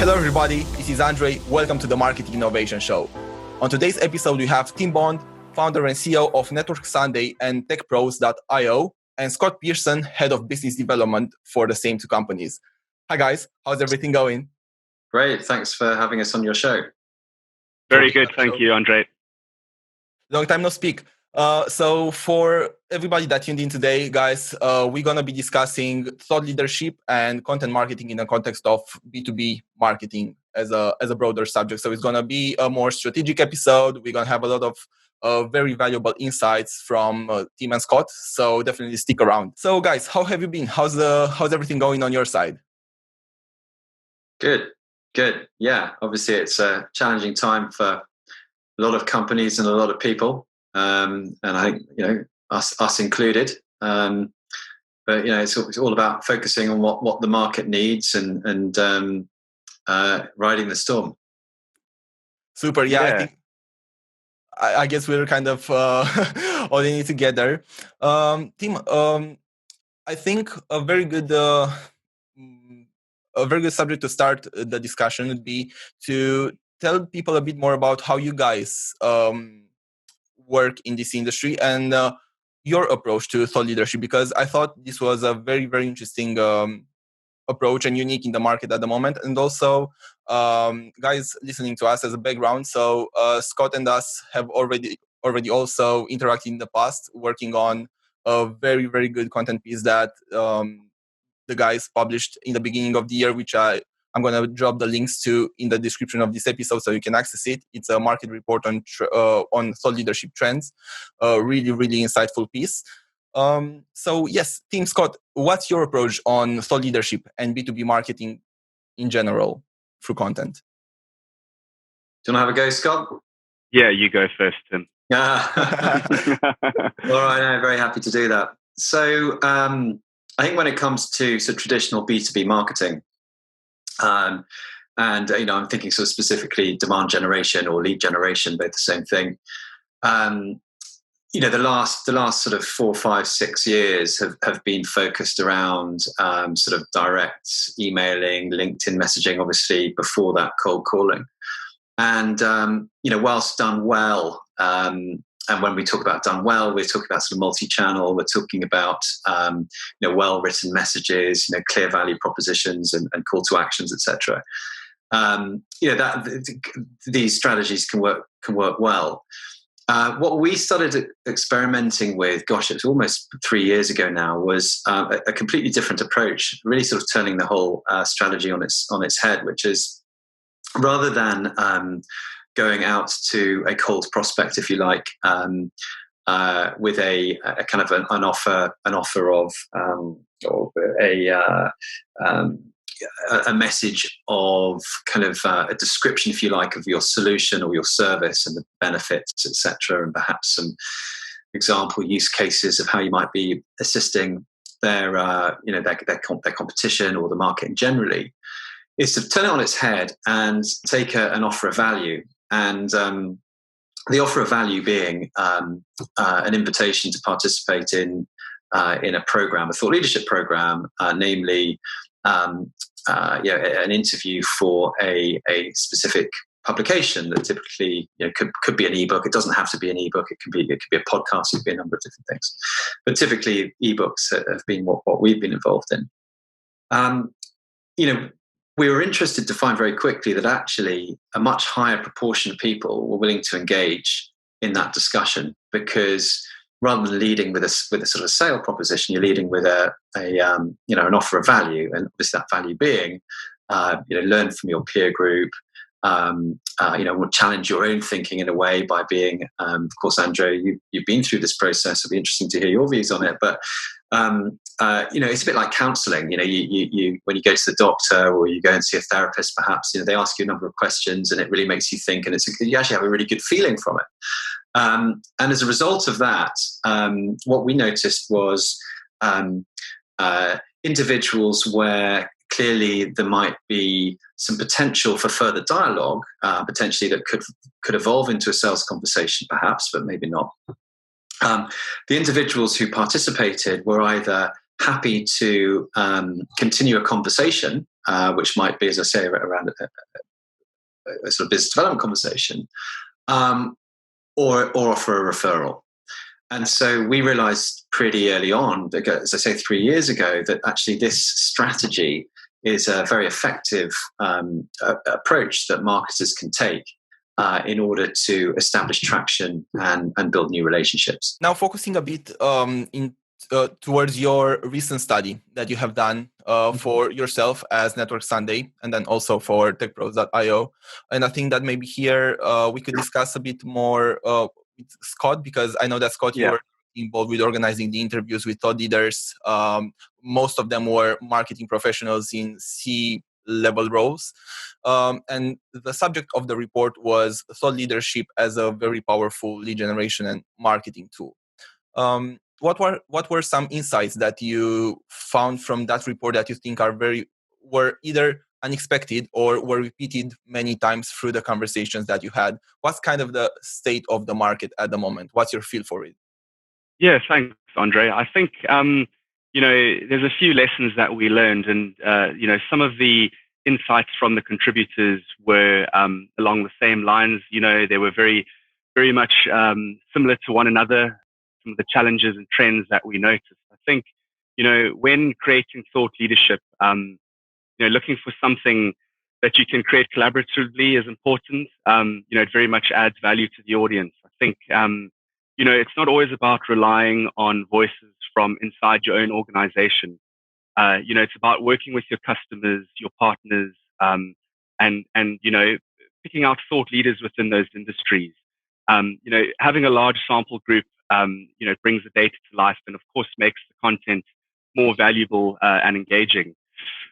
Hello everybody, this is Andrei. Welcome to the Marketing Innovation Show. On today's episode, we have Tim Bond, founder and CEO of Network Sunday and TechPros.io, and Scott Pearson, head of business development for the same two companies. Hi guys, how's everything going? Great, thanks for having us on your show. Very good, thank you, Andrei. Long time no speak. So for everybody that tuned in today, guys, we're going to be discussing thought leadership and content marketing in the context of B2B marketing as a broader subject. So it's going to be a more strategic episode. We're going to have a lot of very valuable insights from Tim and Scott. So definitely stick around. So guys, how have you been? How's everything going on your side? Good. Yeah, obviously it's a challenging time for a lot of companies and a lot of people. And I think, us included. But, it's all about focusing on what the market needs and riding the storm. Super. Yeah. I guess we're kind of all in it together. Tim, I think a very good subject to start the discussion would be to tell people a bit more about how you guys work in this industry and your approach to thought leadership, because I thought this was a very, very interesting approach and unique in the market at the moment. And also, guys listening to us as a background, so Scott and us have already also interacted in the past, working on a very, very good content piece that the guys published in the beginning of the year, which I'm going to drop the links to in the description of this episode so you can access it. It's a market report on thought leadership trends. Really, really insightful piece. So yes, Tim, Scott, what's your approach on thought leadership and B2B marketing in general through content? Do you want to have a go, Scott? Yeah, you go first, Tim. All right, I'm very happy to do that. So I think when it comes to traditional B2B marketing, and I'm thinking sort of specifically demand generation or lead generation, both the same thing. The last sort of 4, 5, 6 years have been focused around sort of direct emailing, LinkedIn messaging, obviously before that cold calling. And whilst done well, and when we talk about done well, we're talking about sort of multi-channel. We're talking about well-written messages, clear value propositions and call to actions, etc. These strategies can work well. What we started experimenting with, it was almost 3 years ago now, was a completely different approach, really sort of turning the whole strategy on its head, which is rather than going out to a cold prospect, if you like, with a kind of an offer of or a message of kind of a description, if you like, of your solution or your service and the benefits, etc., and perhaps some example use cases of how you might be assisting their competition or the market generally, is to turn it on its head and take an offer of value. And the offer of value being an invitation to participate in a program, a thought leadership program, namely an interview for a specific publication that typically could be an ebook. It doesn't have to be an ebook. It could be a podcast. It could be a number of different things. But typically, ebooks have been what we've been involved in. We were interested to find very quickly that actually a much higher proportion of people were willing to engage in that discussion, because rather than leading with a sort of sale proposition, you're leading with an offer of value, and obviously that value being learn from your peer group, challenge your own thinking in a way by being, of course, Andrei, you've been through this process. It'll be interesting to hear your views on it, but it's a bit like counselling. You when you go to the doctor or you go and see a therapist, perhaps they ask you a number of questions, and it really makes you think, and you actually have a really good feeling from it. And as a result of that, what we noticed was individuals where clearly there might be some potential for further dialogue, potentially that could evolve into a sales conversation, perhaps, but maybe not. The individuals who participated were either happy to continue a conversation which might be, as I say, around a sort of business development conversation, or offer a referral. And so we realized pretty early on, as I say, 3 years ago, that actually this strategy is a very effective approach that marketers can take in order to establish traction and build new relationships. Now, focusing a bit towards your recent study that you have done for yourself as Network Sunday, and then also for TechPros.io. And I think that maybe here we could discuss a bit more with Scott, because I know that Scott, you were involved with organizing the interviews with thought leaders. Most of them were marketing professionals in C-level roles. And the subject of the report was thought leadership as a very powerful lead generation and marketing tool. What were some insights that you found from that report that you think were either unexpected or were repeated many times through the conversations that you had? What's kind of the state of the market at the moment? What's your feel for it? Yeah, thanks, Andrei. I think, there's a few lessons that we learned, and, some of the insights from the contributors were along the same lines. They were very, very much similar to one another, some of the challenges and trends that we noticed. I think, when creating thought leadership, looking for something that you can create collaboratively is important. It very much adds value to the audience. I think, it's not always about relying on voices from inside your own organization. It's about working with your customers, your partners, and picking out thought leaders within those industries. Having a large sample group, brings the data to life, and of course makes the content more valuable and engaging.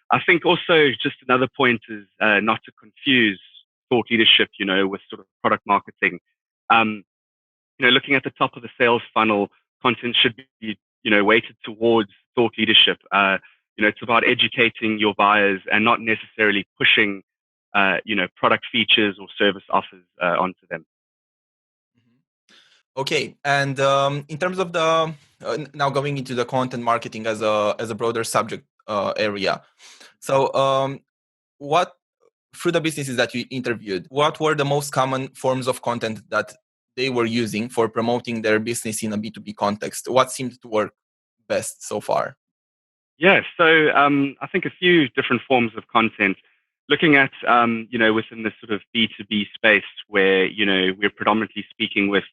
I think also just another point is not to confuse thought leadership, with sort of product marketing. Looking at the top of the sales funnel, content should be, weighted towards thought leadership. It's about educating your buyers and not necessarily pushing, product features or service offers onto them. Okay, and in terms of the now going into the content marketing as a broader subject area, so what through the businesses that you interviewed, what were the most common forms of content that they were using for promoting their business in a B2B context? What seemed to work best so far? Yeah, so I think a few different forms of content. Looking at, within this sort of B2B space where, we're predominantly speaking with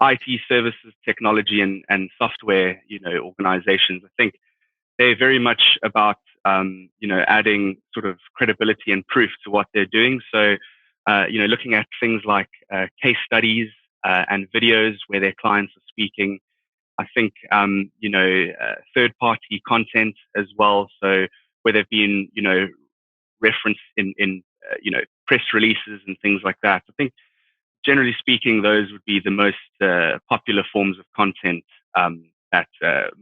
IT services, technology and software, organizations. I think they're very much about, adding sort of credibility and proof to what they're doing. So, looking at things like case studies and videos where their clients are speaking. I think, third-party content as well. So where they've been, referenced in press releases and things like that. I think, generally speaking, those would be the most popular forms of content that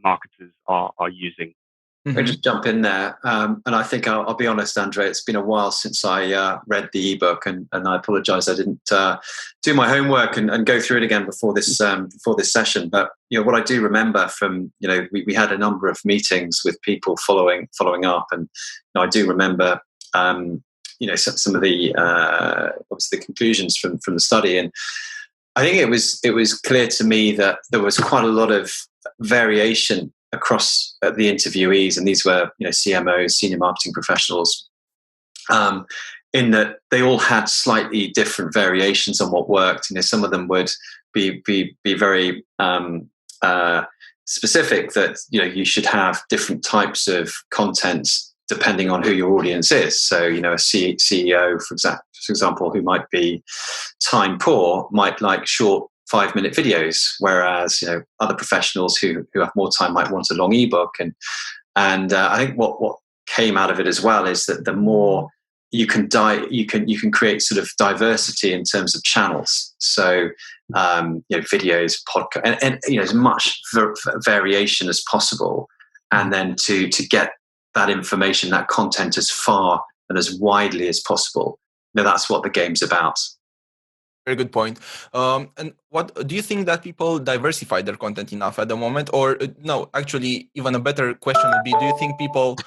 marketers are using. I'll just jump in there. And I think I'll be honest, Andrei, it's been a while since I read the ebook, and I apologize I didn't do my homework and go through it again before this session. But what I do remember from we had a number of meetings with people following up, and I do remember some of the obviously the conclusions from the study, and I think it was clear to me that there was quite a lot of variation across the interviewees, and these were CMOs, senior marketing professionals, in that they all had slightly different variations on what worked. Some of them would be very specific that you should have different types of content depending on who your audience is. So a CEO, for example, who might be time poor, might like short 5-minute videos, whereas other professionals who have more time might want a long ebook. And I think what came out of it as well is that the more you can create sort of diversity in terms of channels. So videos, podcast, and as much variation as possible, and then to get that information, that content as far and as widely as possible. That's what the game's about. Very good point. And what do you think that people diversify their content enough at the moment? Or no, actually, even a better question would be: do you think people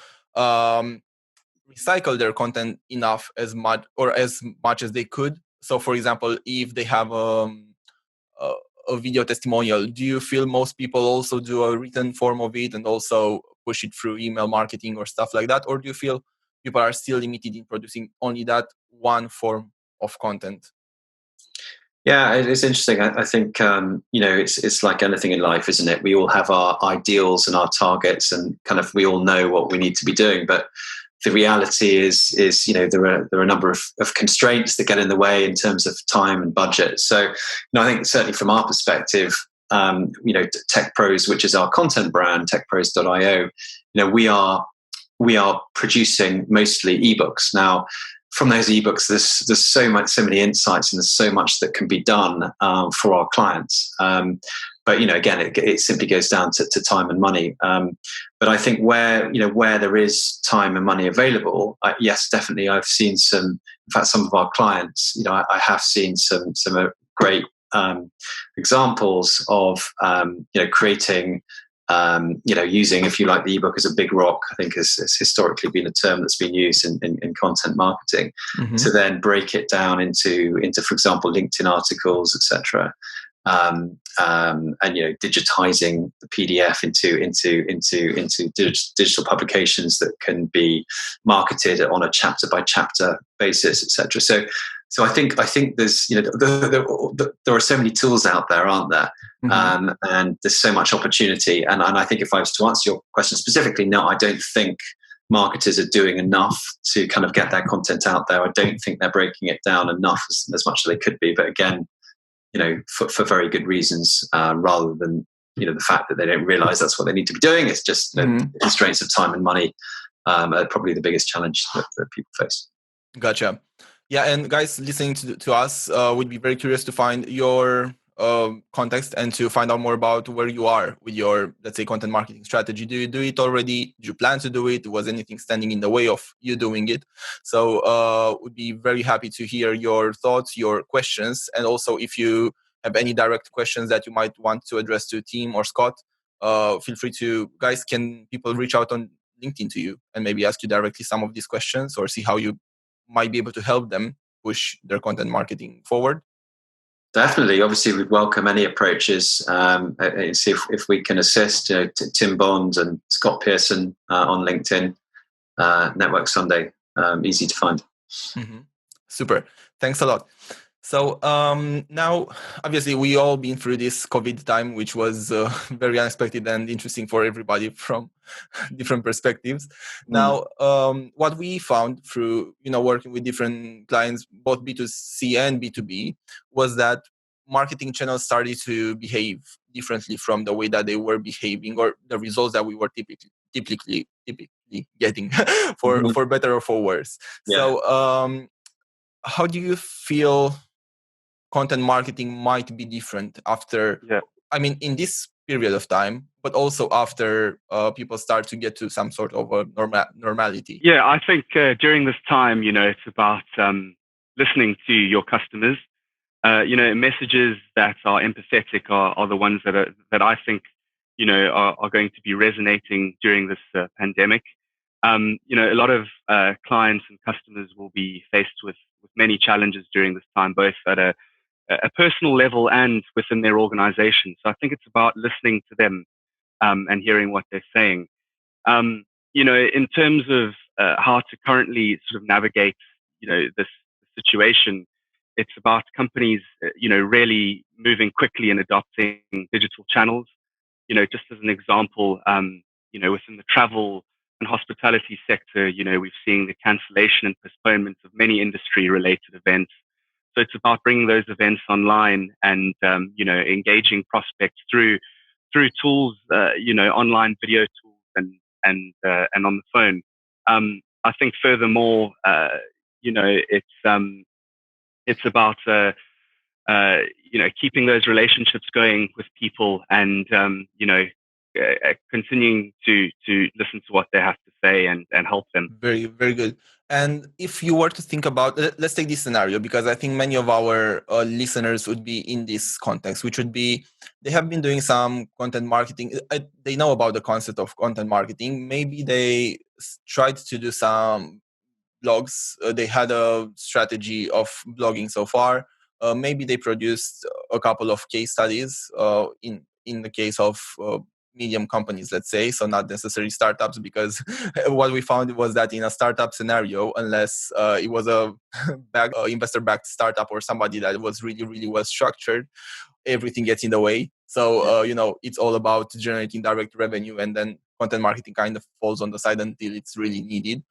recycle their content enough as much as they could. So, for example, if they have a video testimonial, do you feel most people also do a written form of it and also push it through email marketing or stuff like that? Or do you feel people are still limited in producing only that one form of content? Yeah, it's interesting. I think it's like anything in life, isn't it? We all have our ideals and our targets, and kind of we all know what we need to be doing. But the reality is there are a number of constraints that get in the way in terms of time and budget. So I think certainly from our perspective, Tech Pros, which is our content brand, techpros.io, we are producing mostly ebooks now. From those ebooks, there's so many insights, and there's so much that can be done for our clients. But again, it simply goes down to time and money. But I think where there is time and money available, yes, definitely, I've seen some. In fact, some of our clients, I have seen some great examples of creating. Using, if you like, the ebook as a big rock, I think has historically been a term that's been used in content marketing, to then break it down into, for example, LinkedIn articles, etc. And digitizing the PDF into digital publications that can be marketed on a chapter by chapter basis, etc. So I think there's there are so many tools out there, aren't there? And there's so much opportunity. And I think if I was to answer your question specifically, no, I don't think marketers are doing enough to kind of get their content out there. I don't think they're breaking it down enough as much as they could be. But again, for very good reasons, rather than the fact that they don't realize that's what they need to be doing. It's just the constraints of time and money are probably the biggest challenge that people face. Gotcha. Yeah, and guys listening to us would be very curious to find your context and to find out more about where you are with your, let's say, content marketing strategy. Do you do it already? Do you plan to do it? Was anything standing in the way of you doing it? So would be very happy to hear your thoughts, your questions, and also if you have any direct questions that you might want to address to Tim or Scott, feel free to, guys, can people reach out on LinkedIn to you and maybe ask you directly some of these questions, or see how you might be able to help them push their content marketing forward? Definitely. Obviously, we'd welcome any approaches and see if we can assist. Tim Bond and Scott Pearson on LinkedIn, Network Sunday, easy to find. Super. Thanks a lot. So now, obviously, we all been through this COVID time, which was very unexpected and interesting for everybody from different perspectives. Now, what we found through working with different clients, both B2C and B2B, was that marketing channels started to behave differently from the way that they were behaving, or the results that we were typically getting, for better or for worse. Yeah. So, how do you feel content marketing might be different after, I mean, in this period of time, but also after people start to get to some sort of a normality? Yeah, I think during this time, it's about listening to your customers. Messages that are empathetic are the ones that I think, are going to be resonating during this pandemic. A lot of clients and customers will be faced with many challenges during this time, both at a personal level and within their organization. So I think it's about listening to them and hearing what they're saying. In terms of how to currently sort of navigate, this situation, it's about companies, really moving quickly and adopting digital channels. Just as an example, within the travel and hospitality sector, we've seen the cancellation and postponement of many industry-related events. So it's about bringing those events online and, engaging prospects through tools, online video tools and on the phone. I think furthermore, it's about, keeping those relationships going with people and, continuing to listen to what they have to say and help them. Very, very good. And if you were to think about, let's take this scenario, because I think many of our listeners would be in this context, which would be, they have been doing some content marketing. They know about the concept of content marketing. Maybe they tried to do some blogs. They had a strategy of blogging so far. Maybe they produced a couple of case studies in the case of medium companies, let's say, so not necessarily startups, because what we found was that in a startup scenario, unless it was a investor-backed startup or somebody that was really, really well structured, everything gets in the way. So, it's all about generating direct revenue, and then content marketing kind of falls on the side until it's really needed.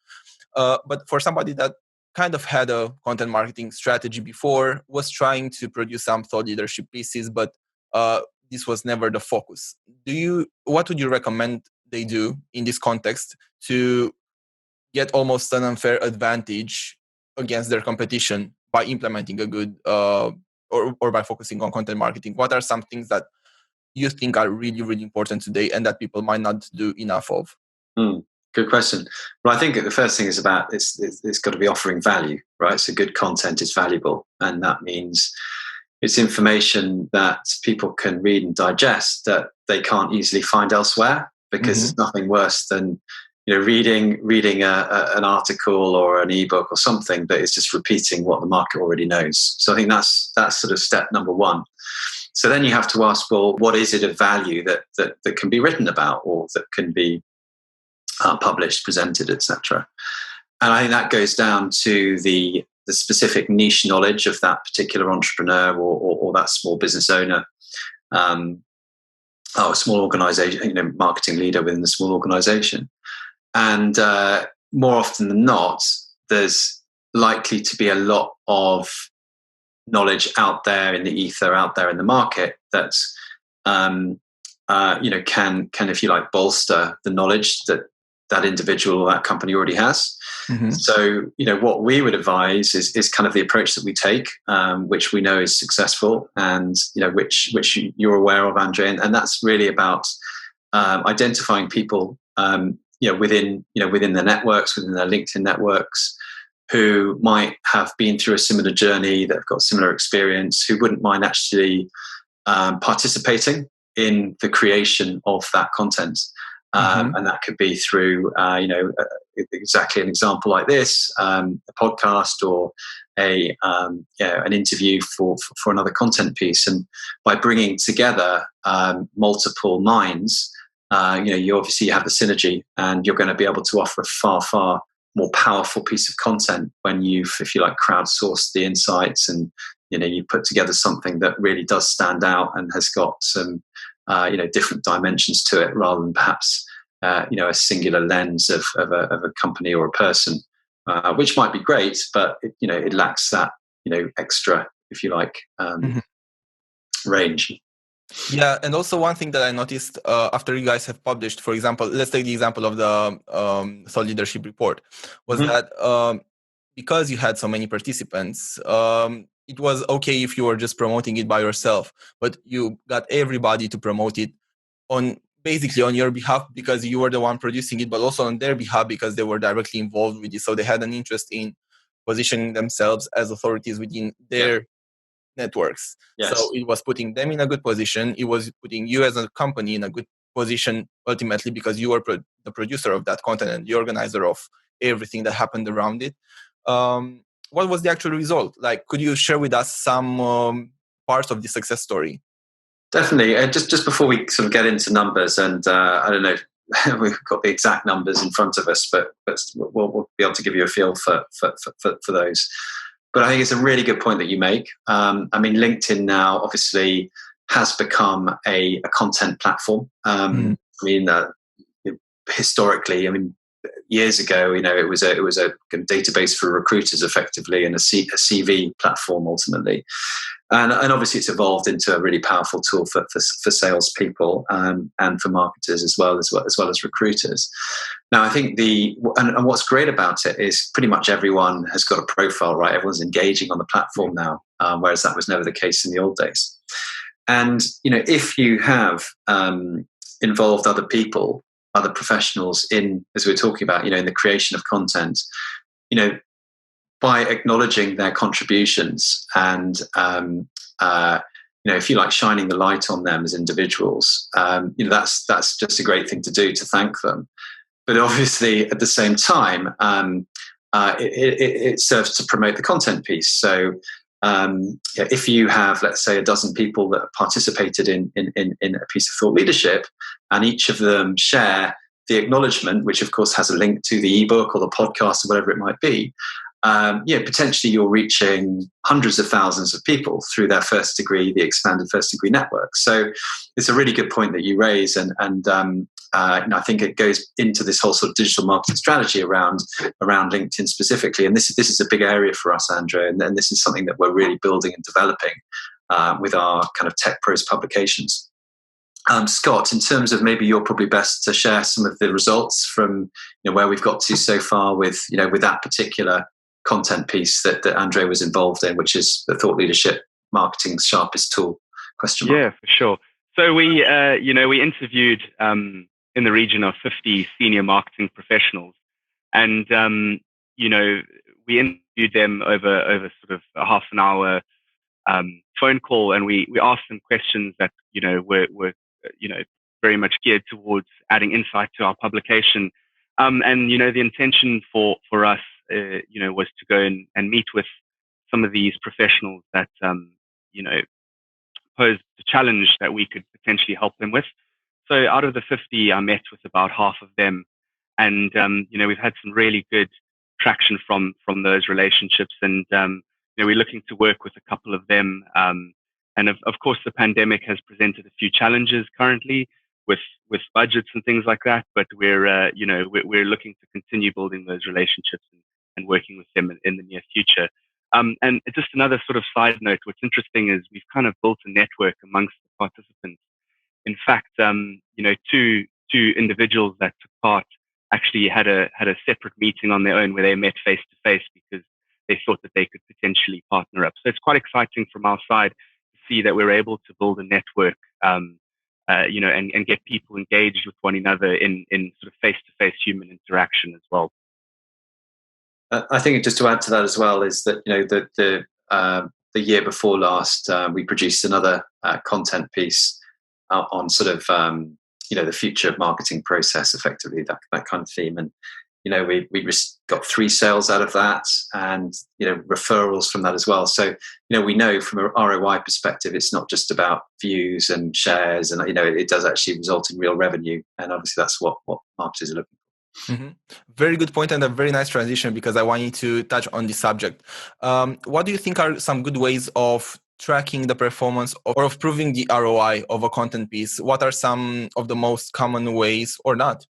But for somebody that kind of had a content marketing strategy before, was trying to produce some thought leadership pieces, but this was never the focus. What would you recommend they do in this context to get almost an unfair advantage against their competition by implementing a good or by focusing on content marketing? What are some things that you think are really, really important today and that people might not do enough of? Good question. Well, I think the first thing is about it's got to be offering value, right? So good content is valuable, and that means it's information that people can read and digest that they can't easily find elsewhere, because there's nothing worse than reading an article or an ebook or something that is just repeating what the market already knows. So I think that's sort of step number one. So then you have to ask, well, what is it of value that can be written about, or that can be published, presented, etc. And I think that goes down to the specific niche knowledge of that particular entrepreneur or that small business owner, a small organization, marketing leader within the small organization. And more often than not, there's likely to be a lot of knowledge out there in the ether, out there in the market that can, if you like, bolster the knowledge that individual or that company already has. So, what we would advise is kind of the approach that we take, which we know is successful, and which you're aware of, Andrei, and that's really about identifying people, within their networks, within their LinkedIn networks, who might have been through a similar journey, that have got similar experience, who wouldn't mind actually participating in the creation of that content. And that could be through, exactly an example like this, a podcast or an interview for another content piece. And by bringing together multiple minds, you obviously have the synergy, and you're going to be able to offer a far, far more powerful piece of content when you've, if you like, crowdsourced the insights, and you put together something that really does stand out and has got some different dimensions to it, rather than perhaps a singular lens of a company or a person, which might be great, but it lacks that extra, if you like, range. Yeah, and also one thing that I noticed after you guys have published, for example, let's take the example of the thought leadership report, was that because you had so many participants, it was okay if you were just promoting it by yourself, but you got everybody to promote it basically on your behalf, because you were the one producing it, but also on their behalf because they were directly involved with it. So they had an interest in positioning themselves as authorities within their networks. Yes. So it was putting them in a good position. It was putting you as a company in a good position ultimately, because you were the producer of that content and the organizer of everything that happened around it. What was the actual result? Like, could you share with us some parts of the success story? Definitely. Just before we sort of get into numbers, and I don't know, we've got the exact numbers in front of us, but we'll be able to give you a feel for those. But I think it's a really good point that you make. LinkedIn now obviously has become a content platform. Historically, years ago, it was a database for recruiters, effectively, and a CV platform ultimately. And obviously, it's evolved into a really powerful tool for salespeople and for marketers as well as recruiters. Now, I think and what's great about it is pretty much everyone has got a profile, right? Everyone's engaging on the platform now, whereas that was never the case in the old days. And if you have involved other people, other professionals in, as we were talking about, in the creation of content, by acknowledging their contributions and, if you like, shining the light on them as individuals, that's just a great thing to do, to thank them. But obviously, at the same time, it serves to promote the content piece. So if you have, let's say, a dozen people that have participated in a piece of thought leadership, and each of them share the acknowledgement, which of course has a link to the ebook or the podcast or whatever it might be, potentially you're reaching hundreds of thousands of people through their first degree, the expanded first degree network. So it's a really good point that you raise, and I think it goes into this whole sort of digital marketing strategy around LinkedIn specifically. And this is a big area for us, Andrew, and this is something that we're really building and developing with our kind of Tech Pros publications. Scott, in terms of maybe you're probably best to share some of the results from where we've got to so far with that particular content piece that Andrei was involved in, which is the thought leadership marketing's sharpest tool? ? Yeah, for sure. So we interviewed in the region of 50 senior marketing professionals, and we interviewed them over sort of a half an hour phone call, and we asked them questions that were very much geared towards adding insight to our publication. And the intention for us was to go and meet with some of these professionals that posed the challenge that we could potentially help them with. So out of the 50, I met with about half of them, and we've had some really good traction from those relationships, and we're looking to work with a couple of them. And of course, the pandemic has presented a few challenges currently with budgets and things like that. But we're looking to continue building those relationships and working with them in the near future. And just another sort of side note, what's interesting is we've kind of built a network amongst the participants. In fact, two individuals that took part actually had a separate meeting on their own where they met face to face because they thought that they could potentially partner up. So it's quite exciting from our side to see that we're able to build a network, and get people engaged with one another in sort of face to face human interaction as well. I think just to add to that as well is that the year before last we produced another content piece on sort of the future of marketing process, effectively that kind of theme, and we got 3 sales out of that, and referrals from that as well. So we know from a ROI perspective, it's not just about views and shares, and it does actually result in real revenue, and obviously that's what marketers are looking for. Mm-hmm. Very good point, and a very nice transition, because I want you to touch on the subject. What do you think are some good ways of tracking the performance or of proving the ROI of a content piece? What are some of the most common ways, or not,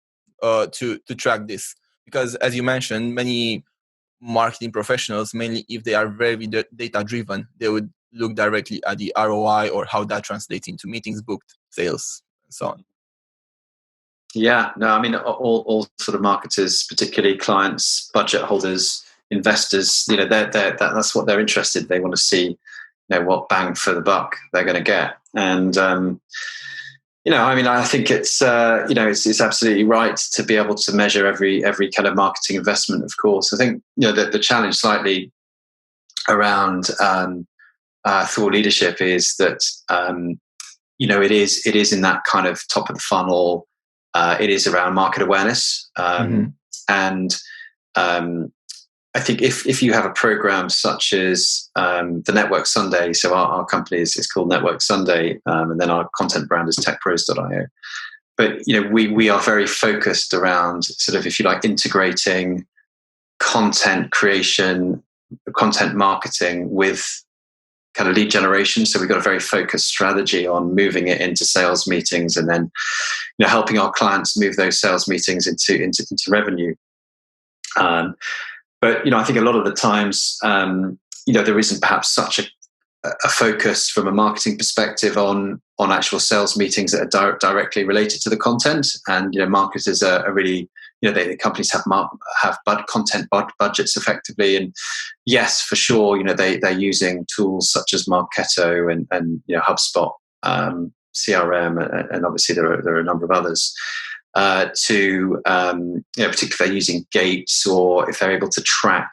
to track this? Because as you mentioned, many marketing professionals, mainly if they are very data driven, they would look directly at the ROI or how that translates into meetings booked, sales, and so on. Yeah, no, I mean, all sort of marketers, particularly clients, budget holders, investors, that's what they're interested in. They want to see, what bang for the buck they're going to get. And, I mean, I think it's absolutely right to be able to measure every kind of marketing investment, of course. I think, the challenge slightly around thought leadership is that, it is in that kind of top of the funnel. It is around market awareness. And I think if you have a program such as the Network Sunday, so our company is called Network Sunday, and then our content brand is techpros.io. But, we are very focused around sort of, if you like, integrating content creation, content marketing with kind of lead generation. So we've got a very focused strategy on moving it into sales meetings, and then helping our clients move those sales meetings into revenue. But I think a lot of the times there isn't perhaps such a focus from a marketing perspective on actual sales meetings that are directly related to the content. And marketers are really, the companies have content budgets effectively, and yes, for sure, they're using tools such as Marketiu and HubSpot, CRM, and obviously there are a number of others to particularly if they're using gates, or if they're able to track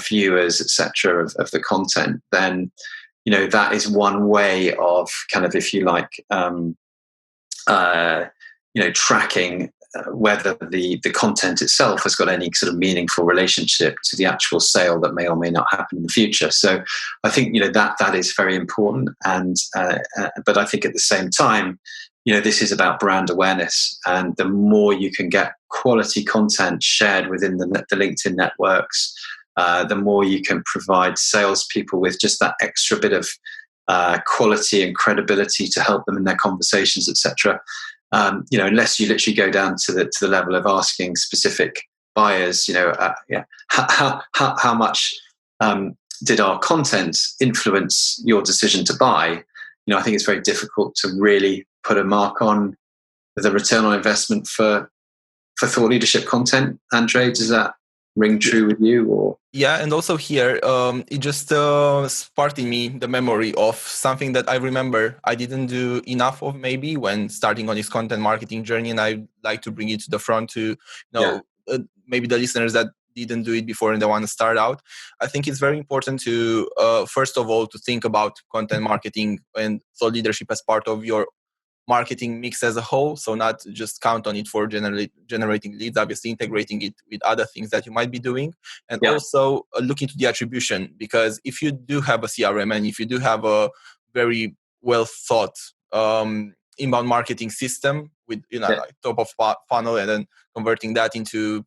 viewers, etc. of the content, then that is one way of kind of, if you like, tracking whether the content itself has got any sort of meaningful relationship to the actual sale that may or may not happen in the future. So I think, that is very important. And but I think at the same time, this is about brand awareness, and the more you can get quality content shared within the LinkedIn networks, the more you can provide salespeople with just that extra bit of quality and credibility to help them in their conversations, etc. Unless you literally go down to the level of asking specific buyers, how much did our content influence your decision to buy? I think it's very difficult to really put a mark on the return on investment for thought leadership content. Andrei, does that ring true with you? Or yeah, and also here it just sparked in me the memory of something that I remember I didn't do enough of, maybe when starting on this content marketing journey, and I'd like to bring it to the front to maybe the listeners that didn't do it before and they want to start out. I think it's very important to first of all to think about content marketing and thought leadership as part of your marketing mix as a whole. So not just count on it for generating leads, obviously integrating it with other things that you might be doing. And also look into the attribution, because if you do have a CRM and if you do have a very well thought inbound marketing system with, like top of funnel, and then converting that into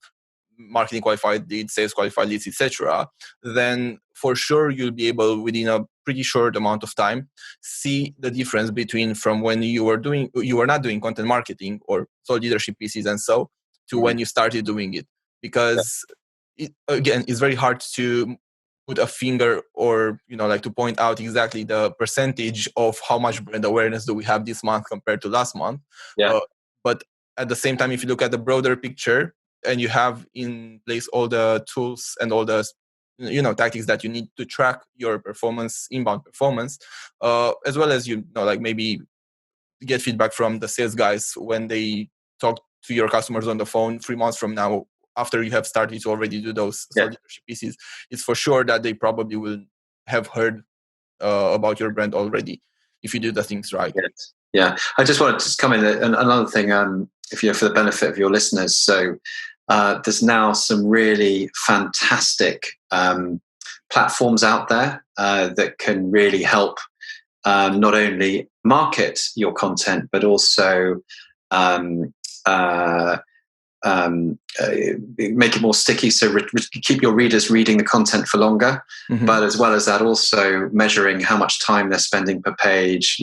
marketing qualified leads, sales qualified leads, etc., then for sure you'll be able, within a pretty short amount of time, see the difference between from when you were not doing content marketing or thought leadership pieces and so to when you started doing it. Because it's very hard to put a finger or to point out exactly the percentage of how much brand awareness do we have this month compared to last month. But at the same time, if you look at the broader picture, and you have in place all the tools and all the tactics that you need to track your performance, inbound performance, as well as maybe get feedback from the sales guys when they talk to your customers on the phone 3 months from now, after you have started to already do those leadership pieces. It's for sure that they probably will have heard about your brand already if you do the things right. Yeah, I just wanted to come in another thing, if for the benefit of your listeners. So there's now some really fantastic platforms out there that can really help not only market your content, but also make it more sticky, so keep your readers reading the content for longer. But as well as that, also measuring how much time they're spending per page,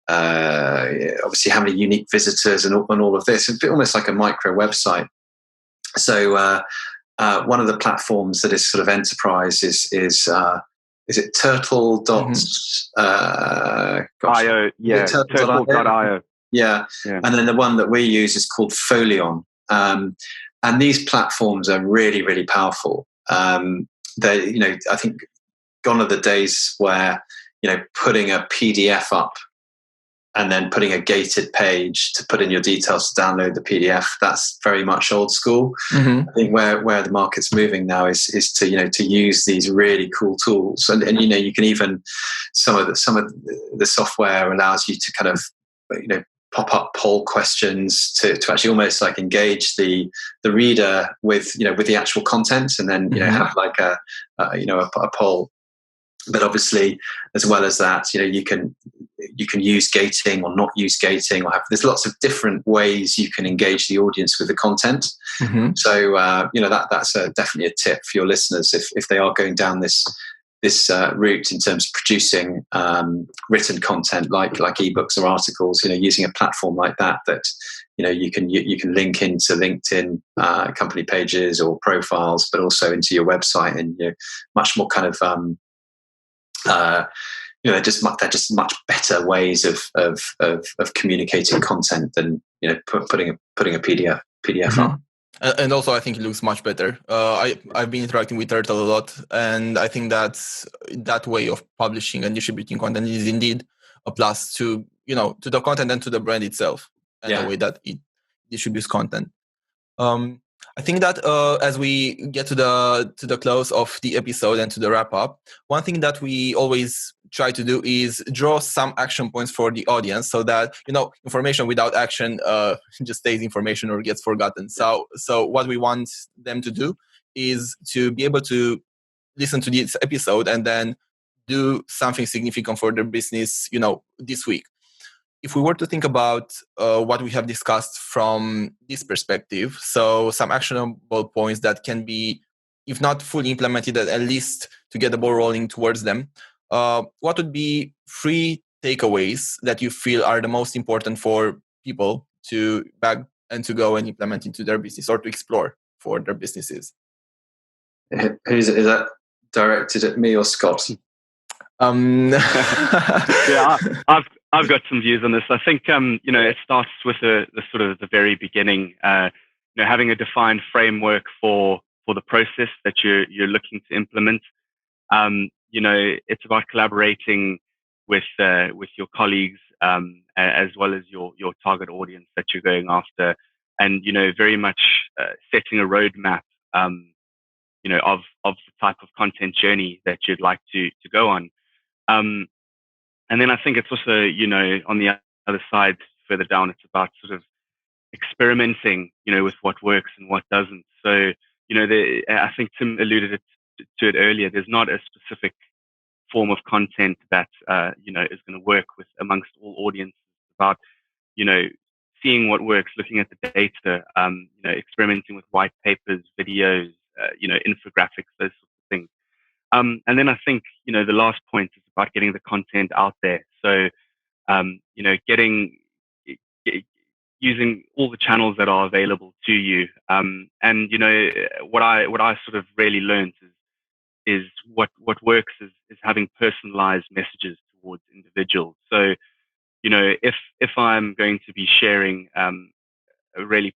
obviously how many unique visitors and all of this. It's almost like a micro website. So one of the platforms that is sort of enterprise is it turtle dot IO? Yeah, turtle.io. Yeah. And then the one that we use is called Folion. And these platforms are really, really powerful. They, I think gone are the days where, putting a PDF up and then putting a gated page to put in your details to download the PDF. That's very much old school. I think where the market's moving now is to use these really cool tools. And you can even, some of the software allows you to kind of, pop up poll questions to actually almost like engage the reader with the actual content, and then have like a poll. But obviously, as well as that, you can use gating or not use gating, or there's lots of different ways you can engage the audience with the content. So that's definitely a tip for your listeners if they are going down this route in terms of producing written content like ebooks or articles, using a platform like that you can link into LinkedIn company pages or profiles, but also into your website, and much more kind of they're just much better ways of communicating content than putting a PDF up. And also, I think it looks much better. I've been interacting with Turtle a lot, and I think that way of publishing and distributing content is indeed a plus to to the content and to the brand itself, and the way that it distributes content. I think that as we get to the close of the episode and to the wrap up, one thing that we always try to do is draw some action points for the audience, so that information without action just stays information or gets forgotten. So what we want them to do is to be able to listen to this episode and then do something significant for their business, this week. If we were to think about what we have discussed from this perspective, so some actionable points that can be, if not fully implemented, at least to get the ball rolling towards them, what would be 3 takeaways that you feel are the most important for people to bag and to go and implement into their business or to explore for their businesses? Is that directed at me or Scott? Yeah, I've got some views on this. I think it starts with the sort of the very beginning. Having a defined framework for the process that you're looking to implement. It's about collaborating with your colleagues as well as your target audience that you're going after, and very much setting a roadmap. Of the type of content journey that you'd like to go on. And then I think it's also, on the other side, further down, it's about sort of experimenting, with what works and what doesn't. So, I think Tim alluded to it earlier. There's not a specific form of content that, is going to work with amongst all audiences. It's about, seeing what works, looking at the data, experimenting with white papers, videos, infographics, those sorts of things. And then I think, the last point is about getting the content out there. So, using all the channels that are available to you. And, what I sort of really learned is what works is having personalized messages towards individuals. So, if I'm going to be sharing, a really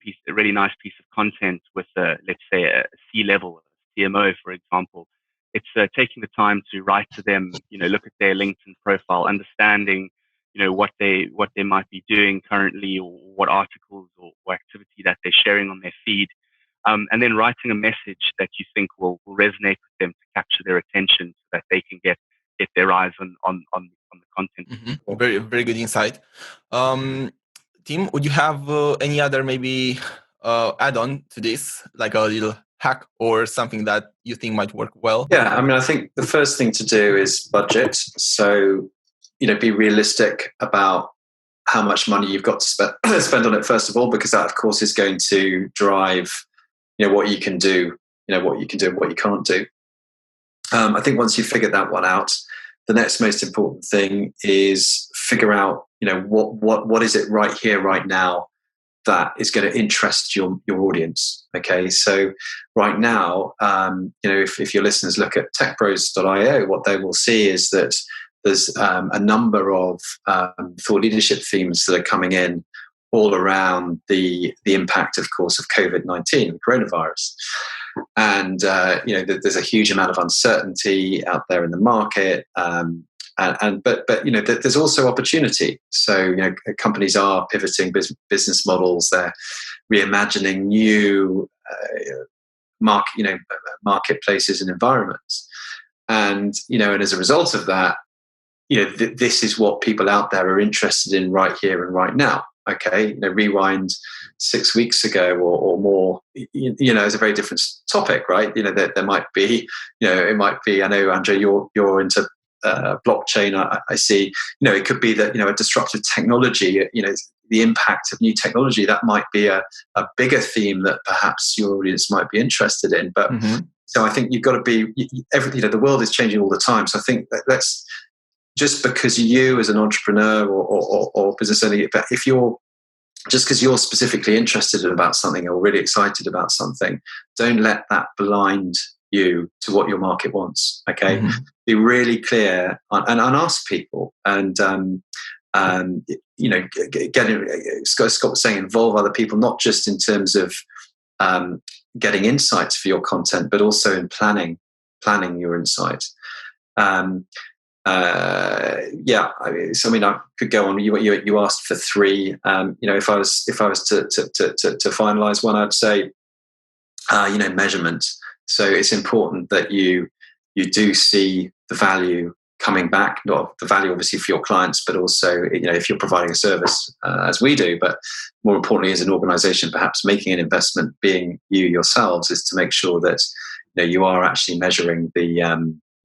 nice piece of content with, let's say, a C-level CMO, for example, it's taking the time to write to them, look at their LinkedIn profile, understanding, what they might be doing currently, or what articles or activity that they're sharing on their feed, and then writing a message that you think will resonate with them to capture their attention, so that they can get their eyes on the content. Mm-hmm. Very, very good insight. Tim, would you have any other maybe add-on to this, like a little hack or something that you think might work well? Yeah, I mean, I think the first thing to do is budget. So, be realistic about how much money you've got to spend on it, first of all, because that, of course, is going to drive, what you can do, what you can do and what you can't do. I think once you've figured that one out, the next most important thing is figure out, what is it right here, right now, that is going to interest your audience. Okay, so right now, if your listeners look at techpros.io, what they will see is that there's a number of thought leadership themes that are coming in all around the impact, of course, of COVID-19, the coronavirus. And there's a huge amount of uncertainty out there in the market. But there's also opportunity. So companies are pivoting business models. They're reimagining new marketplaces and environments. And and as a result of that, this is what people out there are interested in right here and right now. Okay, rewind 6 weeks ago or more. It's a very different topic, right? There might be, it might be. I know, Andrei, you're into blockchain. I see. It could be that a disruptive technology. The impact of new technology, that might be a bigger theme that perhaps your audience might be interested in. But so I think you've got to be. The world is changing all the time. So I think that let's. Just because you as an entrepreneur or business owner, but if you're just because you're specifically interested about something or really excited about something, don't let that blind you to what your market wants. Okay, be really clear and ask people, and Scott was saying, involve other people, not just in terms of getting insights for your content, but also in planning your insights. I could go on. You asked for 3. If I was to finalize one, I'd say, measurement. So it's important that you do see the value coming back, not the value obviously for your clients, but also, if you're providing a service as we do, but more importantly as an organization, perhaps making an investment, being you yourselves, is to make sure that you are actually measuring the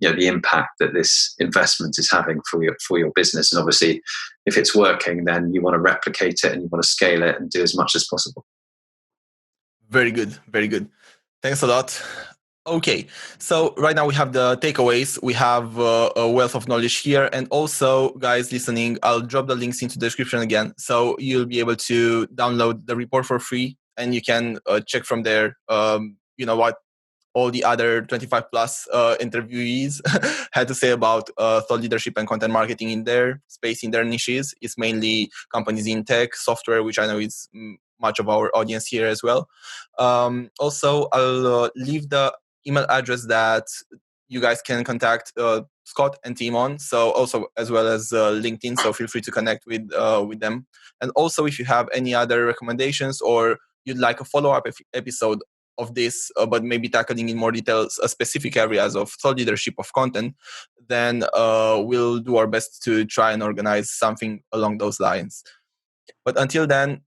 impact that this investment is having for your business. And obviously if it's working, then you want to replicate it and you want to scale it and do as much as possible. Very good. Very good. Thanks a lot. Okay, so right now we have the takeaways. We have a wealth of knowledge here. And also, guys listening, I'll drop the links into the description again. So you'll be able to download the report for free and you can check from there, what all the other 25 plus interviewees had to say about thought leadership and content marketing in their space, in their niches. It's mainly companies in tech, software, which I know is much of our audience here as well. Also, I'll leave the email address that you guys can contact Scott and Tim on. So also as well as LinkedIn. So feel free to connect with them. And also if you have any other recommendations or you'd like a follow-up episode of this, but maybe tackling in more details specific areas of thought leadership of content, then we'll do our best to try and organize something along those lines. But until then,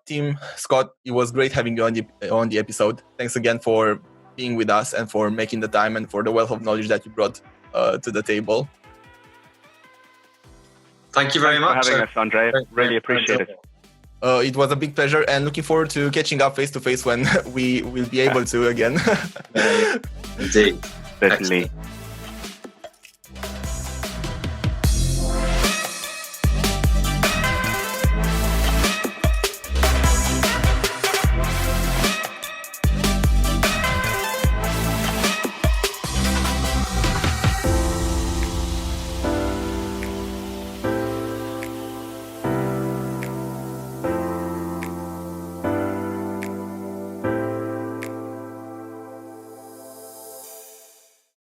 Tim, Scott, it was great having you on the episode. Thanks again for being with us and for making the time and for the wealth of knowledge that you brought to the table. Thank you very much for having us, Andrei. Really appreciate it. It was a big pleasure and looking forward to catching up face to face when we will be able to again. Indeed. Certainly.